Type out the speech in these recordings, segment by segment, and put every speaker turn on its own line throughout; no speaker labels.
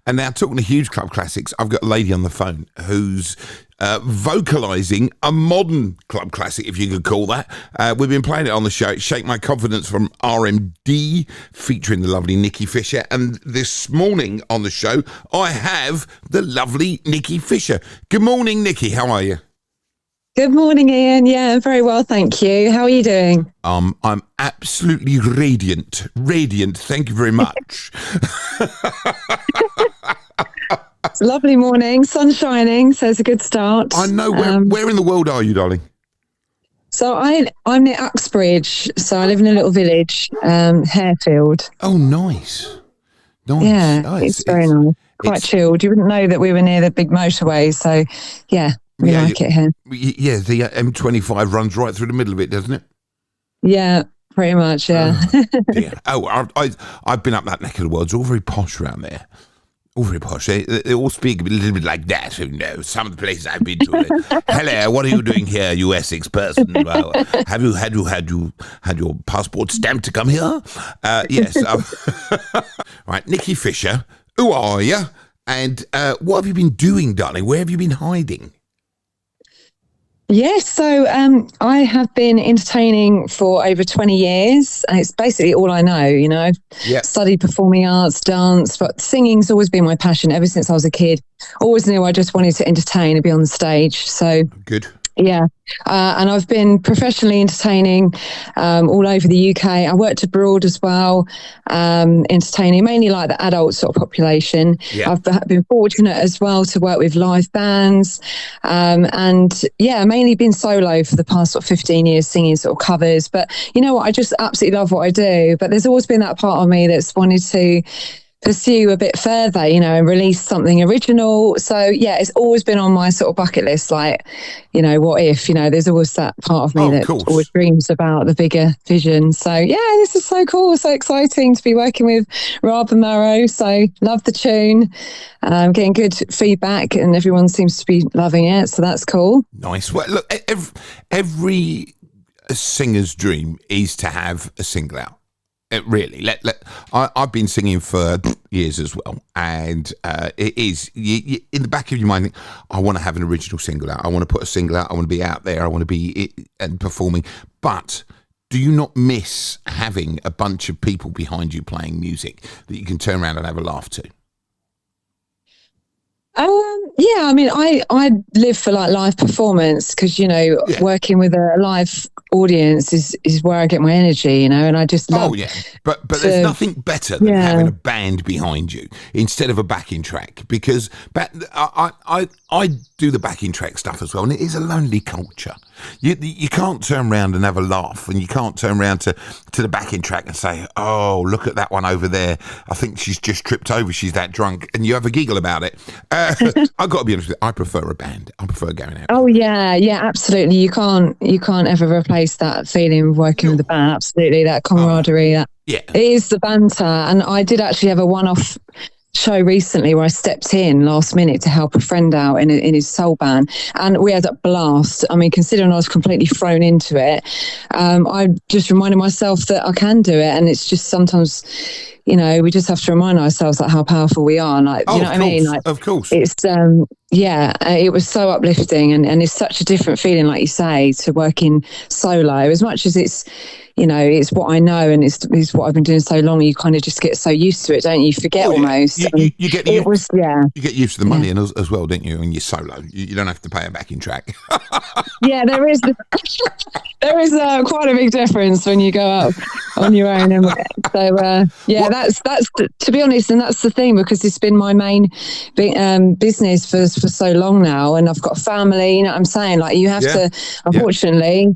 And now, talking to huge club classics, I've got a lady on the phone who's vocalising a modern club classic, if you could call that. We've been playing it on the show. Shake My Confidence from RMD, featuring the lovely Nicky Fisher. And this morning on the show, I have the lovely Nicky Fisher. Good morning, Nicky. How are you?
Good morning, Ian. Yeah, very well, thank you. How are you doing?
I'm absolutely radiant. Thank you very much.
It's a lovely morning, sun shining, so it's a good start.
I know. Where in the world are you, darling?
So I'm near Uxbridge, so I live in a little village, Harefield.
Oh, nice.
Yeah, it's very nice. Quite chilled. You wouldn't know that we were near the big motorway, so yeah. We like it here.
Yeah, the M25 runs right through the middle of it, doesn't it?
Yeah, pretty much, yeah.
I've been up that neck of the world. It's all very posh around there. All very posh. They all speak a little bit like that. You know, some of the places I've been to. Hello, what are you doing here, you Essex person? Well, have you had your passport stamped to come here? Yes. Right, Nicky Fisher, who are you? And what have you been doing, darling? Where have you been hiding?
Yes, so I have been entertaining for over 20 years, and it's basically all I know, you know.
Yeah.
Studied performing arts, dance, but singing's always been my passion ever since I was a kid. Always knew I just wanted to entertain and be on the stage. So
good.
Yeah, and I've been professionally entertaining all over the UK. I worked abroad as well, entertaining mainly like the adult sort of population.
Yeah.
I've been fortunate as well to work with live bands, and yeah, mainly been solo for the past sort of 15 years, singing sort of covers. But you know what, I just absolutely love what I do. But there's always been that part of me that's wanted to pursue a bit further, you know, and release something original. So yeah, it's always been on my sort of bucket list, like, you know, what if, you know, there's always that part of me that always dreams about the bigger vision. So yeah, this is so cool, so exciting to be working with Rob and Mauro. So love the tune, getting good feedback, and everyone seems to be loving it, so that's cool.
Nice. Well, look, every singer's dream is to have a single out. Really, I've been singing for years as well, and it is in the back of your mind. Think, I want to have an original single out. I want to put a single out. I want to be out there. I want to be and performing. But do you not miss having a bunch of people behind you playing music that you can turn around and have a laugh to?
Yeah, I mean, I live for like live performance because, you know, working with a live audience is where I get my energy, you know, and I just love.
Oh yeah, but there's nothing better than having a band behind you instead of a backing track, because I do the backing track stuff as well, and it is a lonely culture. You can't turn around and have a laugh, and you can't turn around to the backing track and say, oh, look at that one over there, I think she's just tripped over, she's that drunk, and you have a giggle about it. I've got to be honest with you, I prefer a band. I prefer going out.
Oh yeah, absolutely. You can't ever replace that feeling of working with a band. Absolutely, that camaraderie. It is the banter. And I did actually have a one-off show recently where I stepped in last minute to help a friend out in his soul band, and we had a blast. I mean, considering I was completely thrown into it, I just reminded myself that I can do it, and it's just sometimes, you know, we just have to remind ourselves like how powerful we are. Like, you know what I mean? Like,
of course.
It's it was so uplifting, and it's such a different feeling, like you say, to working solo. As much as it's, you know, it's what I know, and it's what I've been doing so long, you kind of just get so used to it, don't you? You forget almost.
You get used to the money as well, don't you? When you're solo, you don't have to pay a backing track.
Yeah, there is quite a big difference when you go up on your own. And so that's to be honest, and that's the thing, because it's been my main business for so long now, and I've got family. You know what I'm saying? Like, you have to. Unfortunately,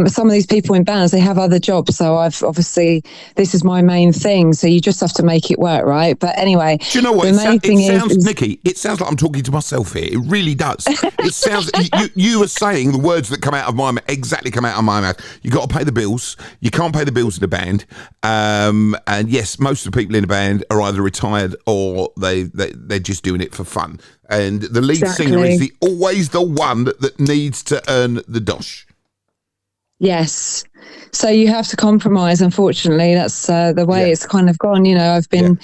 some of these people in bands, they have other jobs. So I've obviously, this is my main thing. So you just have to make it work, right? But anyway,
do you know what? Nicky, it sounds like I'm talking to myself here. It really does. It sounds. You were saying the words that come out of my mouth exactly come out of my mouth. You got to pay the bills. You can't pay the bills in a band. And yes, most of the people in a band are either retired or they're just doing it for fun. And the lead singer is always the one that needs to earn the dosh.
Yes. So you have to compromise, unfortunately. That's the way it's kind of gone. You know, I've been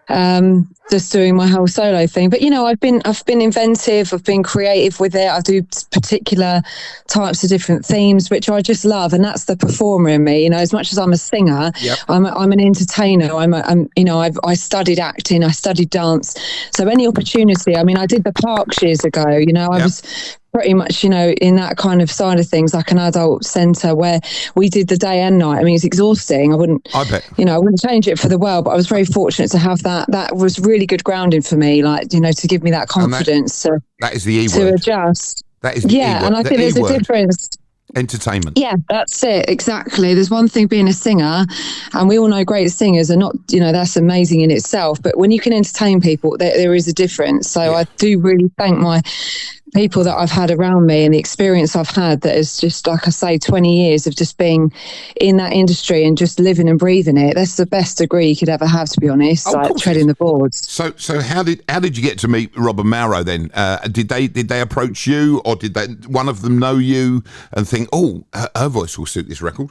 just doing my whole solo thing. But I've been inventive, I've been creative with it. I do particular types of different themes which I just love, and that's the performer in me. As much as I'm a singer,
yep.
I'm an entertainer. I studied acting, I studied dance, so any opportunity. I mean, I did the Parks years ago. I
yep.
was pretty much, in that kind of side of things, like an adult centre where we did the day and night. I mean, it's exhausting. I bet. I wouldn't change it for the world, but I was very fortunate to have that. That was really good grounding for me, like, to give me that confidence
that is the E
to
word.
adjust.
That is the E word.
And I think there's a difference.
Entertainment.
Yeah, that's it. Exactly. There's one thing being a singer, and we all know great singers are not, that's amazing in itself. But when you can entertain people, there is a difference. So I do really thank my people that I've had around me and the experience I've had that is just, like I say, 20 years of just being in that industry and just living and breathing it. That's the best degree you could ever have, to be honest, treading the boards.
So how did you get to meet Rob and Mauro then? Did they approach you, or did one of them know you and think, oh, her voice will suit this record?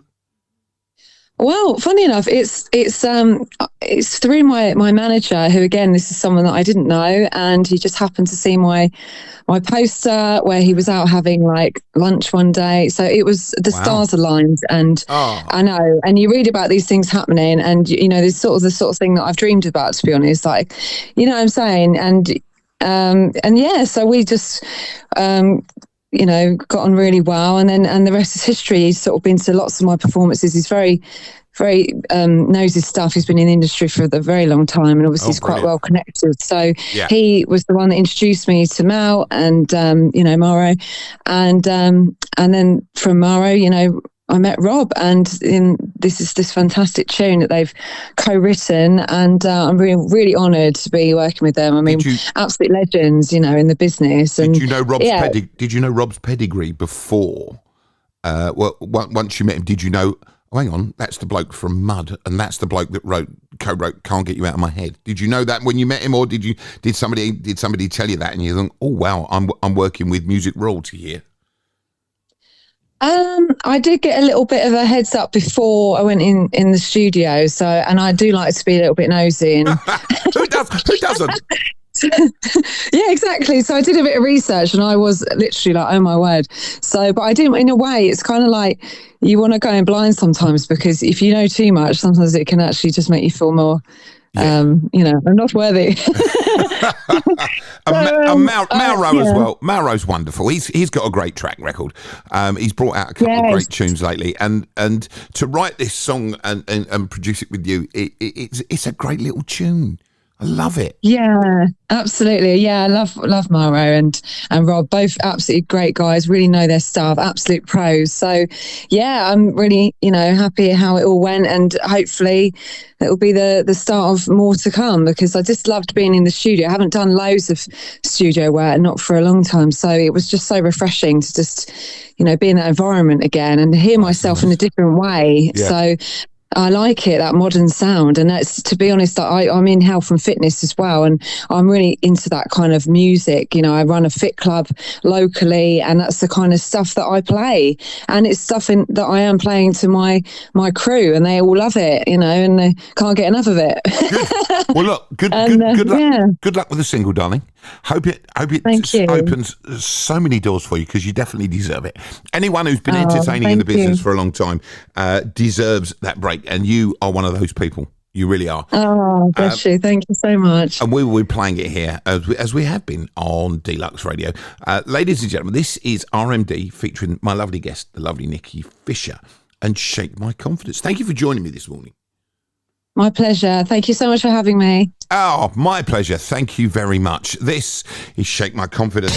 Well, funny enough, it's through my manager, who, again, this is someone that I didn't know, and he just happened to see my poster where he was out having like lunch one day. So it was the stars aligned, and I know. And you read about these things happening, and there's sort of the sort of thing that I've dreamed about, to be honest. Like, what I'm saying, and yeah, so we just got on really well, and the rest is history. He's sort of been to lots of my performances. He's very, very knows his stuff. He's been in the industry for a very long time, and obviously he's quite well connected. So he was the one that introduced me to Mal and Mauro, and then from Mauro, I met Rob, and this is this fantastic tune that they've co-written, and I'm really, really honoured to be working with them. I mean, absolute legends, in the business. And
did you know Rob's pedigree before? Once you met him, did you know? Oh, hang on, that's the bloke from Mud, and that's the bloke that co-wrote "Can't Get You Out of My Head." Did you know that when you met him, or did somebody tell you that, and you think, oh wow, I'm working with music royalty here?
I did get a little bit of a heads up before I went in the studio. So, and I do like to be a little bit nosy. And
Who doesn't?
Yeah, exactly. So I did a bit of research, and I was literally like, oh my word. So, but I didn't, in a way, it's kind of like you want to go in blind sometimes, because if you know too much, sometimes it can actually just make you feel more, I'm not worthy.
Mauro as well. Mauro's wonderful. He's got a great track record. He's brought out a couple of great tunes lately, and to write this song and produce it with you, it's a great little tune. I love it. Yeah,
absolutely. Yeah, I love Mauro and Rob, both absolutely great guys, really know their stuff, absolute pros. So yeah, I'm really, happy how it all went, and hopefully it will be the start of more to come, because I just loved being in the studio. I haven't done loads of studio work, not for a long time. So it was just so refreshing to just, be in that environment again and hear myself in a different way. Yeah. So I like it, that modern sound. And that's, to be honest, I'm in health and fitness as well, and I'm really into that kind of music. I run a fit club locally, and that's the kind of stuff that I play, and it's stuff that I am playing to my crew, and they all love it, and they can't get enough of it.
Good. Well, look, good luck. Yeah. Good luck with the single, darling. Hope it opens so many doors for you, because you definitely deserve it. Anyone who's been entertaining in the business for a long time deserves that break, and you are one of those people. You really are.
Oh, bless you. Thank you so much.
And we will be playing it here as we have been on Delux Radio. Ladies and gentlemen, this is RMD featuring my lovely guest, the lovely Nicky Fisher, and Shake My Confidence. Thank you for joining me this morning.
My pleasure. Thank you so much for having me.
Oh, my pleasure. Thank you very much. This is Shake My Confidence.